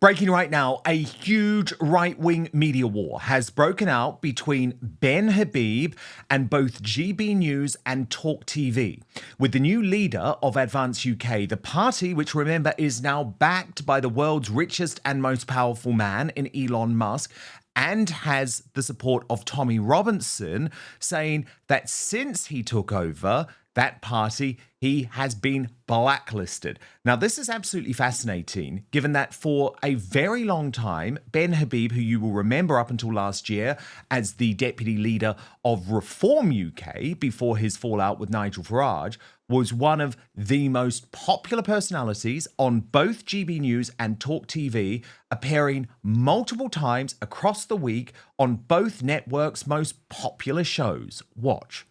Breaking right now, a huge right-wing media war has broken out between Ben Habib and both GB News and Talk TV. With the new leader of Advance UK, the party, which remember is now backed by the world's richest and most powerful man in Elon Musk, and has the support of Tommy Robinson, saying that since he took over that party, he has been blacklisted. Now, this is absolutely fascinating, given that for a very long time, Ben Habib, who you will remember up until last year as the deputy leader of Reform UK before his fallout with Nigel Farage, was one of the most popular personalities on both GB News and Talk TV, appearing multiple times across the week on both networks' most popular shows. Watch.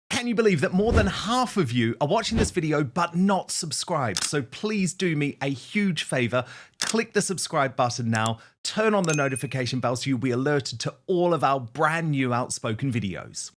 Can you believe that more than half of you are watching this video but not subscribed? So please do me a huge favor, click the subscribe button now, turn on the notification bell so you'll be alerted to all of our brand new Outspoken videos.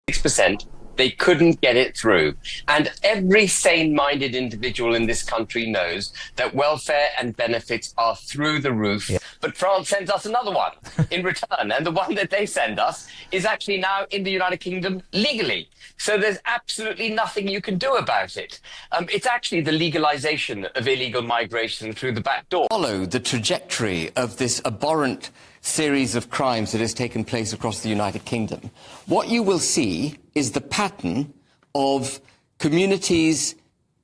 6%, they couldn't get it through. And every sane-minded individual in this country knows that welfare and benefits are through the roof. Yeah. But France sends us another one in return. And the one that they send us is actually now in the United Kingdom legally. So there's absolutely nothing you can do about it. It's actually the legalization of illegal migration through the back door. Follow the trajectory of this abhorrent series of crimes that has taken place across the United Kingdom. What you will see is the pattern of communities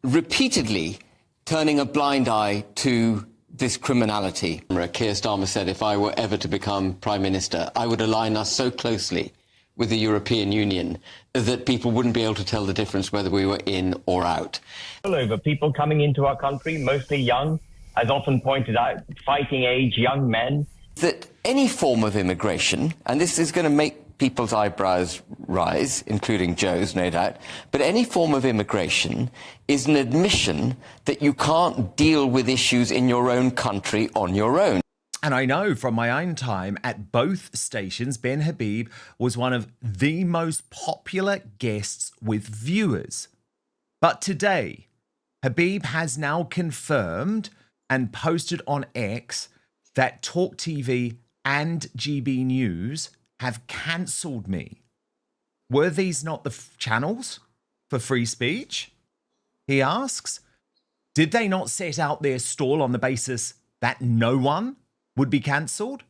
repeatedly turning a blind eye to this criminality. Keir Starmer said if I were ever to become Prime Minister, I would align us so closely with the European Union that people wouldn't be able to tell the difference whether we were in or out. All over, people coming into our country, mostly young, as often pointed out, fighting age young men. That any form of immigration, and this is going to make people's eyebrows rise, including Joe's, no doubt, but any form of immigration is an admission that you can't deal with issues in your own country on your own. And I know from my own time at both stations, Ben Habib was one of the most popular guests with viewers. But today, Habib has now confirmed and posted on X that Talk TV and GB News have cancelled me. Were these not the channels for free speech? He asks. Did they not set out their stall on the basis that no one would be cancelled?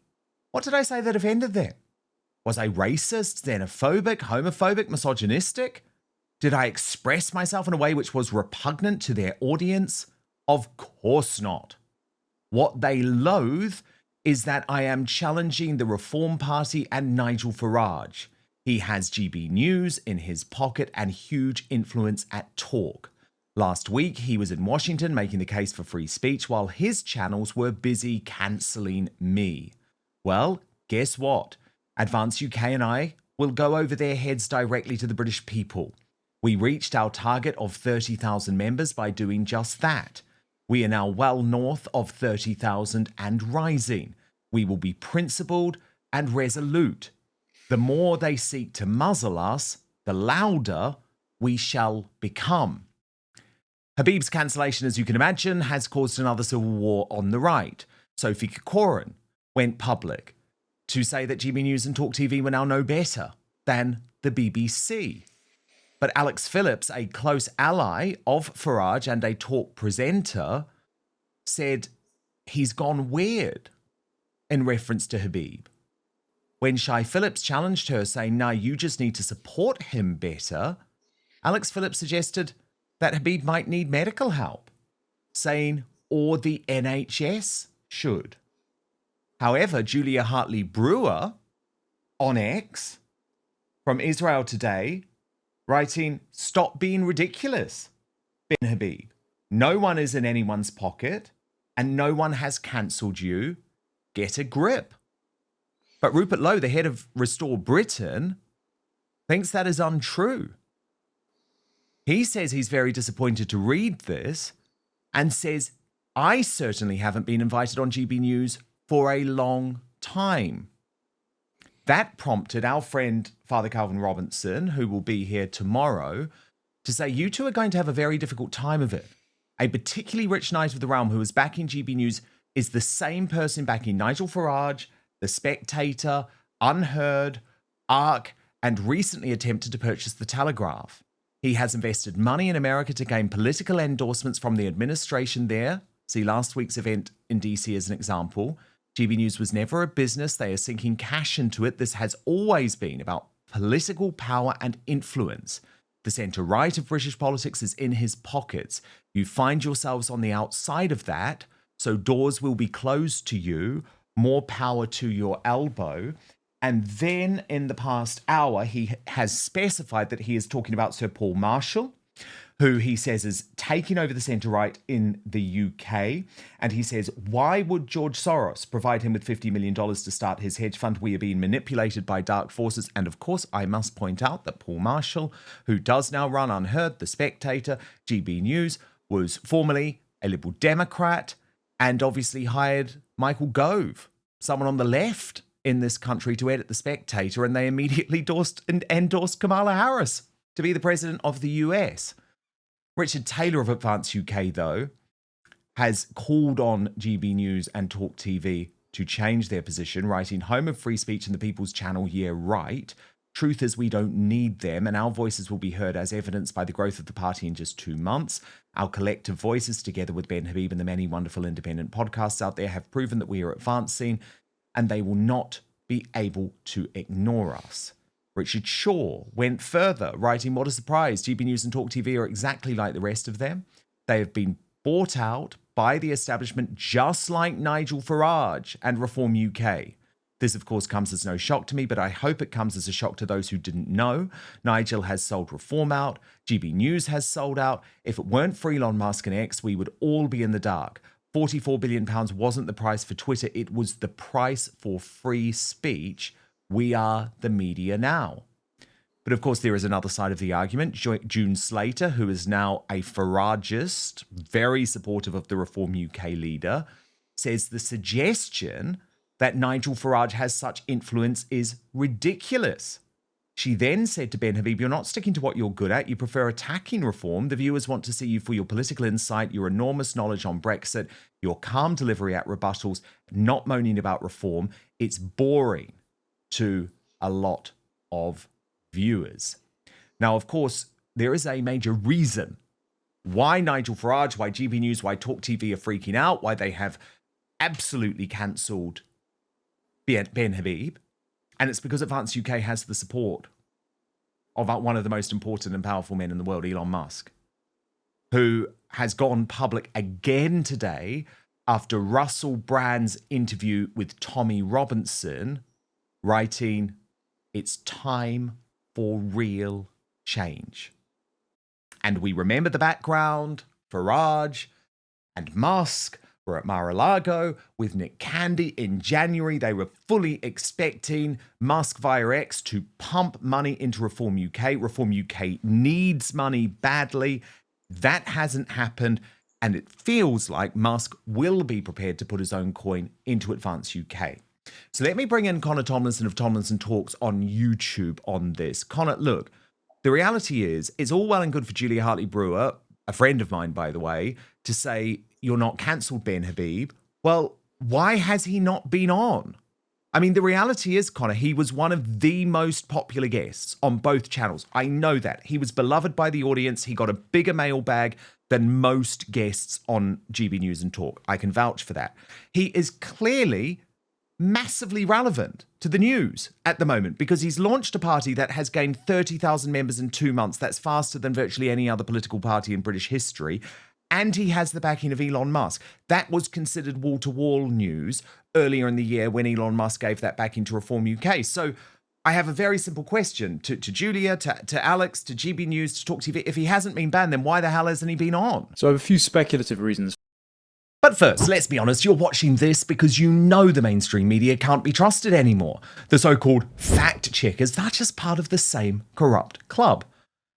What did I say that offended them? Was I racist, xenophobic, homophobic, misogynistic? Did I express myself in a way which was repugnant to their audience? Of course not. What they loathe is that I am challenging the Reform Party and Nigel Farage. He has GB News in his pocket and huge influence at Talk. Last week, he was in Washington making the case for free speech while his channels were busy cancelling me. Well, guess what? Advance UK and I will go over their heads directly to the British people. We reached our target of 30,000 members by doing just that. We are now well north of 30,000 and rising. We will be principled and resolute. The more they seek to muzzle us, the louder we shall become. Habib's cancellation, as you can imagine, has caused another civil war on the right. Sophie Corcoran went public to say that GB News and Talk TV were now no better than the BBC. But Alex Phillips, a close ally of Farage and a Talk presenter, said he's gone weird in reference to Habib. When Shai Phillips challenged her, saying, no, you just need to support him better, Alex Phillips suggested that Habib might need medical help, saying, or the NHS should. However, Julia Hartley Brewer on X from Israel Today, writing, stop being ridiculous, Ben Habib. No one is in anyone's pocket and no one has cancelled you. Get a grip. But Rupert Lowe, the head of Restore Britain, thinks that is untrue. He says he's very disappointed to read this and says, I certainly haven't been invited on GB News for a long time. That prompted our friend Father Calvin Robinson, who will be here tomorrow, to say, you two are going to have a very difficult time of it. A particularly rich knight of the realm who was backing GB News is the same person backing Nigel Farage, The Spectator, Unheard, ARC, and recently attempted to purchase The Telegraph. He has invested money in America to gain political endorsements from the administration there. See last week's event in DC as an example. GB News was never a business. They are sinking cash into it. This has always been about political power and influence. The centre-right of British politics is in his pockets. You find yourselves on the outside of that, so doors will be closed to you, more power to your elbow. And then in the past hour, he has specified that he is talking about Sir Paul Marshall, who he says is taking over the centre-right in the UK. And he says, why would George Soros provide him with $50 million to start his hedge fund? We are being manipulated by dark forces. And of course, I must point out that Paul Marshall, who does now run Unheard, The Spectator, GB News, was formerly a Liberal Democrat and obviously hired Michael Gove, someone on the left in this country, to edit The Spectator, and they immediately endorsed Kamala Harris to be the president of the US. Richard Taylor of Advance UK, though, has called on GB News and Talk TV to change their position, writing, home of free speech and the People's Channel, yeah, right. Truth is we don't need them, and our voices will be heard as evidenced by the growth of the party in just 2 months. Our collective voices, together with Ben Habib and the many wonderful independent podcasts out there, have proven that we are advancing, and they will not be able to ignore us. Richard Shaw went further, writing, what a surprise, GB News and Talk TV are exactly like the rest of them. They have been bought out by the establishment just like Nigel Farage and Reform UK. This, of course, comes as no shock to me, but I hope it comes as a shock to those who didn't know. Nigel has sold Reform out. GB News has sold out. If it weren't for Elon Musk and X, we would all be in the dark. £44 billion wasn't the price for Twitter. It was the price for free speech. We are the media now. But of course, there is another side of the argument. June Slater, who is now a Farageist, very supportive of the Reform UK leader, says the suggestion that Nigel Farage has such influence is ridiculous. She then said to Ben Habib, you're not sticking to what you're good at. You prefer attacking Reform. The viewers want to see you for your political insight, your enormous knowledge on Brexit, your calm delivery at rebuttals, not moaning about Reform. It's boring to a lot of viewers. Now, of course, there is a major reason why Nigel Farage, why GB News, why Talk TV are freaking out, why they have absolutely cancelled Ben Habib. And it's because Advance UK has the support of one of the most important and powerful men in the world, Elon Musk, who has gone public again today after Russell Brand's interview with Tommy Robinson, writing, it's time for real change. And we remember the background. Farage and Musk were at Mar-a-Lago with Nick Candy in January. They were fully expecting Musk via X to pump money into Reform UK. Reform UK needs money badly. That hasn't happened. And it feels like Musk will be prepared to put his own coin into Advance UK. So let me bring in Connor Tomlinson of Tomlinson Talks on YouTube on this. Connor, look, the reality is, it's all well and good for Julia Hartley Brewer, a friend of mine, by the way, to say, you're not cancelled, Ben Habib. Well, why has he not been on? I mean, the reality is, Connor, he was one of the most popular guests on both channels. I know that. He was beloved by the audience. He got a bigger mailbag than most guests on GB News and Talk. I can vouch for that. He is clearly massively relevant to the news at the moment because he's launched a party that has gained 30,000 members in 2 months. That's faster than virtually any other political party in British history. And he has the backing of Elon Musk. That was considered wall-to-wall news earlier in the year when Elon Musk gave that backing to Reform UK. So I have a very simple question to Julia, to Alex, to GB News, to Talk TV. If he hasn't been banned, then why the hell hasn't he been on? So I have a few speculative reasons. But first, let's be honest, you're watching this because you know the mainstream media can't be trusted anymore. The so-called fact-checkers, they're just part of the same corrupt club.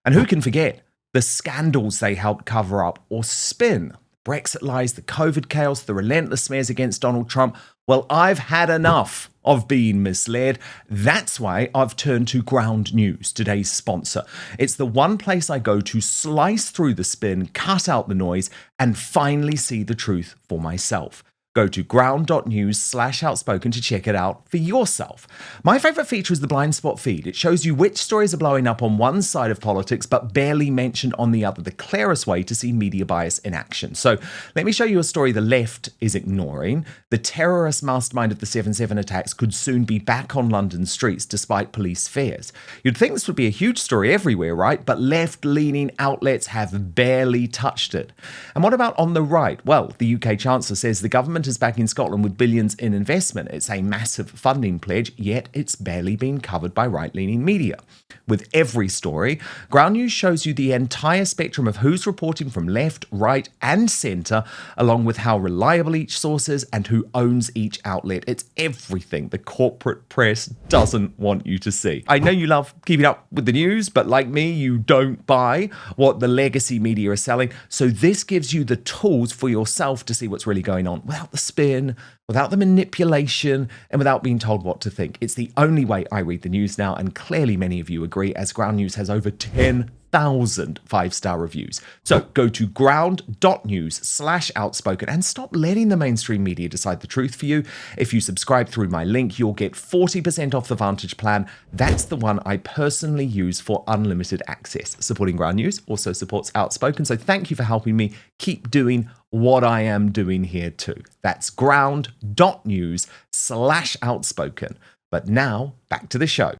And who can forget the scandals they helped cover up or spin? Brexit lies, the COVID chaos, the relentless smears against Donald Trump. Well, I've had enough of being misled. That's why I've turned to Ground News, today's sponsor. It's the one place I go to slice through the spin, cut out the noise, and finally see the truth for myself. Go to ground.news/outspoken to check it out for yourself. My favourite feature is the blind spot feed. It shows you which stories are blowing up on one side of politics but barely mentioned on the other, the clearest way to see media bias in action. So let me show you a story the left is ignoring. The terrorist mastermind of the 7/7 attacks could soon be back on London streets despite police fears. You'd think this would be a huge story everywhere, right? But left-leaning outlets have barely touched it. And what about on the right? Well, the UK Chancellor says the government is back in Scotland with billions in investment. It's a massive funding pledge, yet it's barely been covered by right-leaning media. With every story, Ground News shows you the entire spectrum of who's reporting from left, right, and centre, along with how reliable each source is and who owns each outlet. It's everything the corporate press doesn't want you to see. I know you love keeping up with the news, but like me, you don't buy what the legacy media are selling. So this gives you the tools for yourself to see what's really going on without the spin, without the manipulation, and without being told what to think. It's the only way I read the news now, and clearly many of you agree, as Ground News has over 10,000 five-star reviews. So go to ground.news/outspoken and stop letting the mainstream media decide the truth for you. If you subscribe through my link, you'll get 40% off the Vantage plan. That's the one I personally use for unlimited access. Supporting Ground News also supports Outspoken, so thank you for helping me keep doing what I am doing here too. That's ground.news/outspoken. But now, back to the show.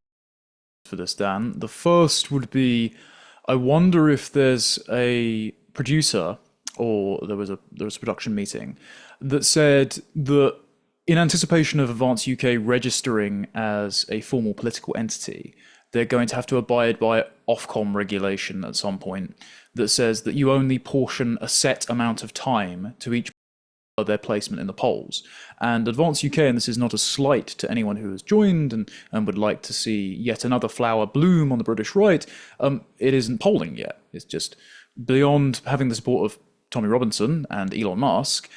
For this, Dan. The first would be, I wonder if there's a producer, or there was a production meeting that said that in anticipation of Advance UK registering as a formal political entity, they're going to have to abide by Ofcom regulation at some point that says that you only portion a set amount of time to each of their placement in the polls. And Advance UK, and this is not a slight to anyone who has joined and would like to see yet another flower bloom on the British right, it isn't polling yet. It's just beyond having the support of Tommy Robinson and Elon Musk,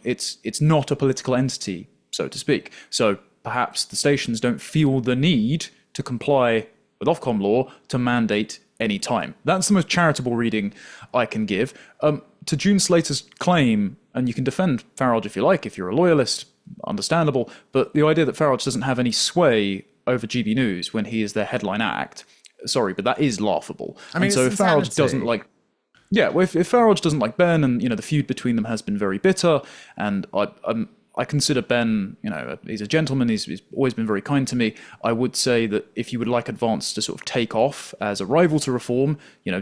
it's not a political entity, so to speak. So perhaps the stations don't feel the need to comply with Ofcom law to mandate any time. That's the most charitable reading I can give. To June Slater's claim, and you can defend Farage if you like, if you're a loyalist, understandable, but the idea that Farage doesn't have any sway over GB News when he is their headline act, sorry, but that is laughable. I mean, and so it's if Farage insanity. doesn't like... Yeah, well, if Farage doesn't like Ben, and the feud between them has been very bitter, and I consider Ben, he's a gentleman, he's always been very kind to me. I would say that if you would like Advance to sort of take off as a rival to Reform,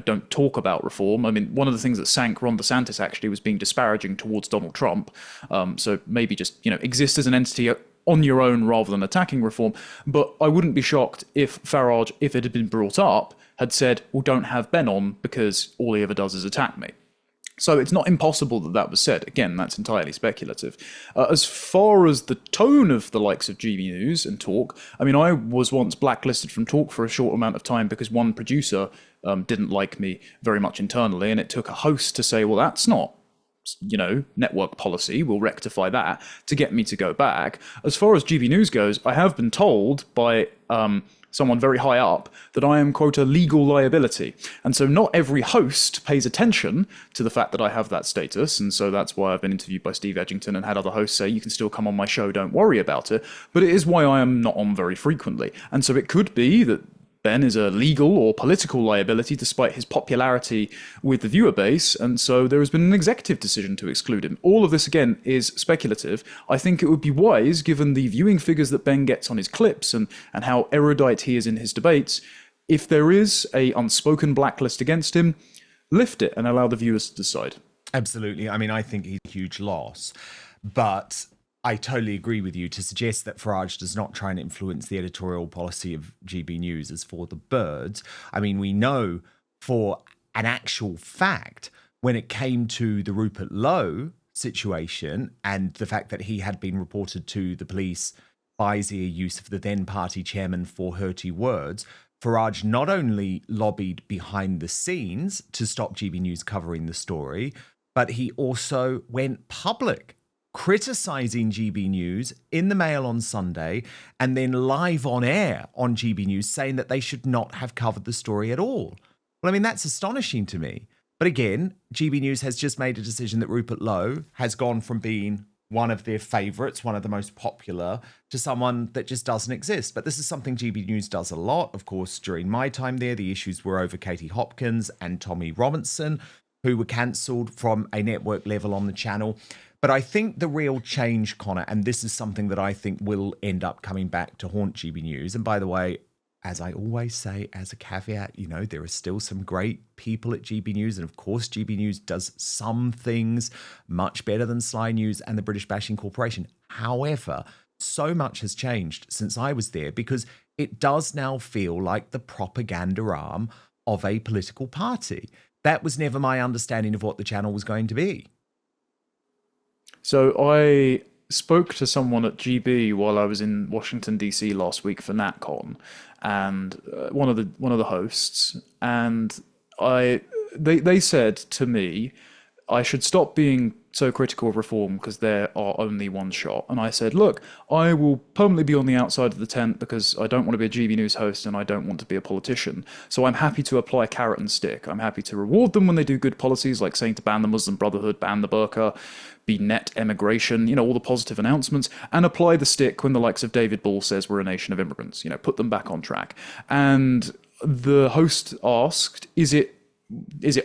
don't talk about Reform. I mean, one of the things that sank Ron DeSantis actually was being disparaging towards Donald Trump. So maybe just, exist as an entity on your own rather than attacking Reform. But I wouldn't be shocked if Farage, if it had been brought up, had said, well, don't have Ben on because all he ever does is attack me. So it's not impossible that was said. Again, that's entirely speculative. As far as the tone of the likes of GB News and Talk, I mean, I was once blacklisted from Talk for a short amount of time because one producer didn't like me very much internally, and it took a host to say, well, that's not, network policy, we'll rectify that, to get me to go back. As far as GB News goes, I have been told by someone very high up that I am, quote, a legal liability. And so not every host pays attention to the fact that I have that status. And so that's why I've been interviewed by Steve Edgington and had other hosts say, you can still come on my show, don't worry about it. But it is why I am not on very frequently. And so it could be that Ben is a legal or political liability despite his popularity with the viewer base, and so there has been an executive decision to exclude him. All of this, again, is speculative. I think it would be wise, given the viewing figures that Ben gets on his clips and how erudite he is in his debates, if there is a unspoken blacklist against him, lift it and allow the viewers to decide. Absolutely. I mean, I think he's a huge loss, but I totally agree with you. To suggest that Farage does not try and influence the editorial policy of GB News is for the birds. I mean, we know for an actual fact, when it came to the Rupert Lowe situation and the fact that he had been reported to the police by Zia Youssef, the then party chairman, for hurty words, Farage not only lobbied behind the scenes to stop GB News covering the story, but he also went public, criticising GB News in the Mail on Sunday and then live on air on GB News saying that they should not have covered the story at all. Well, I mean, that's astonishing to me. But again, GB News has just made a decision that Rupert Lowe has gone from being one of their favorites, one of the most popular, to someone that just doesn't exist. But this is something GB News does a lot. Of course, during my time there, the issues were over Katie Hopkins and Tommy Robinson, who were cancelled from a network level on the channel. But I think the real change, Connor, and this is something that I think will end up coming back to haunt GB News. And by the way, as I always say, as a caveat, you know, there are still some great people at GB News. And of course, GB News does some things much better than Sly News and the British Bashing Corporation. However, so much has changed since I was there because it does now feel like the propaganda arm of a political party. That was never my understanding of what the channel was going to be. So I spoke to someone at GB while I was in Washington DC last week for NatCon, and one of the hosts, and they said to me I should stop being so critical of reform because there are only one shot. And I said, look, I will permanently be on the outside of the tent because I don't want to be a GB News host and I don't want to be a politician. So I'm happy to apply carrot and stick. I'm happy to reward them when they do good policies, like saying to ban the Muslim Brotherhood, ban the burqa, be net emigration, you know, all the positive announcements, and apply the stick when the likes of David Ball says we're a nation of immigrants, you know, put them back on track. And the host asked, is it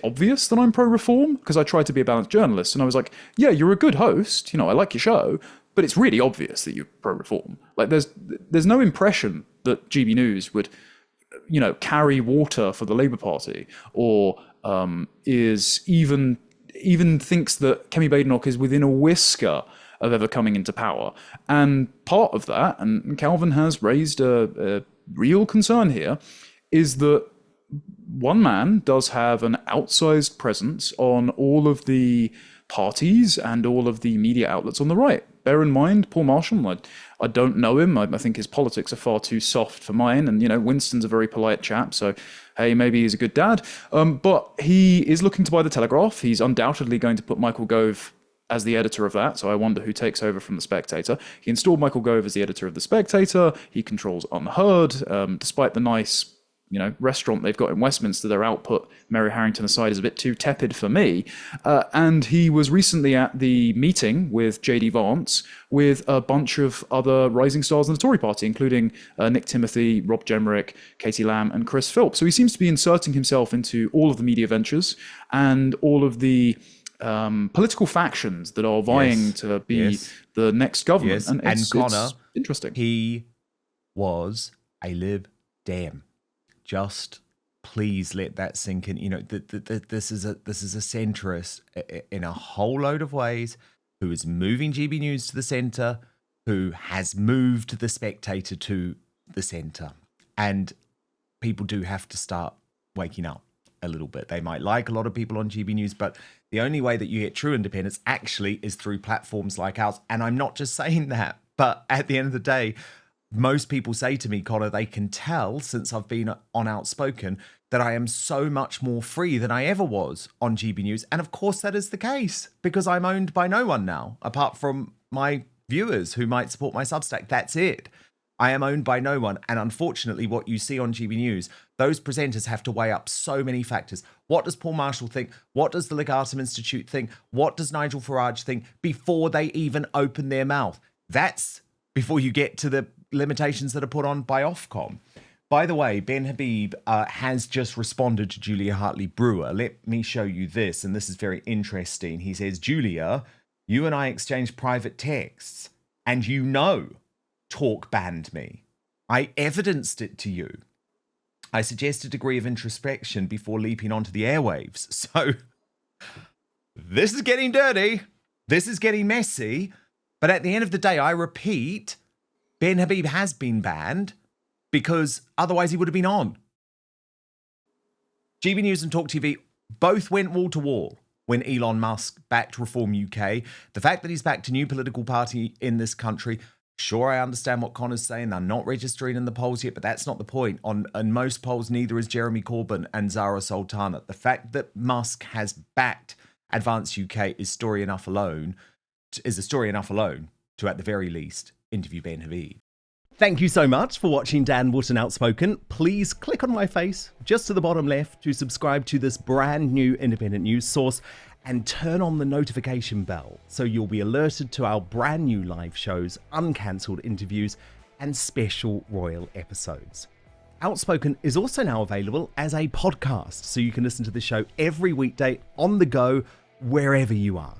obvious that I'm pro-reform? Because I tried to be a balanced journalist, and I was like, yeah, you're a good host, you know, I like your show, but it's really obvious that you're pro-reform. Like, there's no impression that GB News would, you know, carry water for the Labour Party, or is even thinks that Kemi Badenoch is within a whisker of ever coming into power. And part of that, and Calvin has raised a real concern here, is that one man does have an outsized presence on all of the parties and all of the media outlets on the right. Bear in mind, Paul Marshall, I don't know him. I think his politics are far too soft for mine. And, you know, Winston's a very polite chap, so, hey, maybe he's a good dad. But he is looking to buy The Telegraph. He's undoubtedly going to put Michael Gove as the editor of that, so I wonder who takes over from The Spectator. He installed Michael Gove as the editor of The Spectator. He controls Unheard, despite the nice, you know, restaurant they've got in Westminster. Their output, Mary Harrington aside, is a bit too tepid for me. And he was recently at the meeting with JD Vance with a bunch of other rising stars in the Tory party, including Nick Timothy, Rob Jemerick, Katie Lamb, and Chris Philp. So he seems to be inserting himself into all of the media ventures and all of the political factions that are vying to be the next government. Yes. And Connor, it's interesting. He was a Lib Dem. Just please let that sink in. You know, this is a centrist in a whole load of ways, who is moving GB News to the centre, who has moved The Spectator to the centre. And people do have to start waking up a little bit. They might like a lot of people on GB News, but the only way that you get true independence actually is through platforms like ours. And I'm not just saying that, but at the end of the day, most people say to me, Connor, they can tell since I've been on Outspoken that I am so much more free than I ever was on GB News. And of course that is the case because I'm owned by no one now, apart from my viewers who might support my Substack. That's it. I am owned by no one. And unfortunately, what you see on GB News, those presenters have to weigh up so many factors. What does Paul Marshall think? What does the Legatum Institute think? What does Nigel Farage think before they even open their mouth? That's before you get to the limitations that are put on by Ofcom. By the way, Ben Habib has just responded to Julia Hartley Brewer. Let me show you this, and this is very interesting. He says, Julia, you and I exchanged private texts, and you know Talk banned me. I evidenced it to you. I suggest a degree of introspection before leaping onto the airwaves. So this is getting dirty. This is getting messy. But at the end of the day, I repeat, Ben Habib has been banned because otherwise he would have been on. GB News and Talk TV both went wall to wall when Elon Musk backed Reform UK. The fact that he's backed a new political party in this country, sure, I understand what Connor's saying. They're not registering in the polls yet, but that's not the point. On most polls, neither is Jeremy Corbyn and Zara Sultana. The fact that Musk has backed Advance UK is a story enough alone to, at the very least, interview Ben Habib. Thank you so much for watching Dan Wootton Outspoken. Please click on my face just to the bottom left to subscribe to this brand new independent news source. and turn on the notification bell so you'll be alerted to our brand new live shows, uncancelled interviews, and special royal episodes. Outspoken is also now available as a podcast, so you can listen to the show every weekday on the go, wherever you are.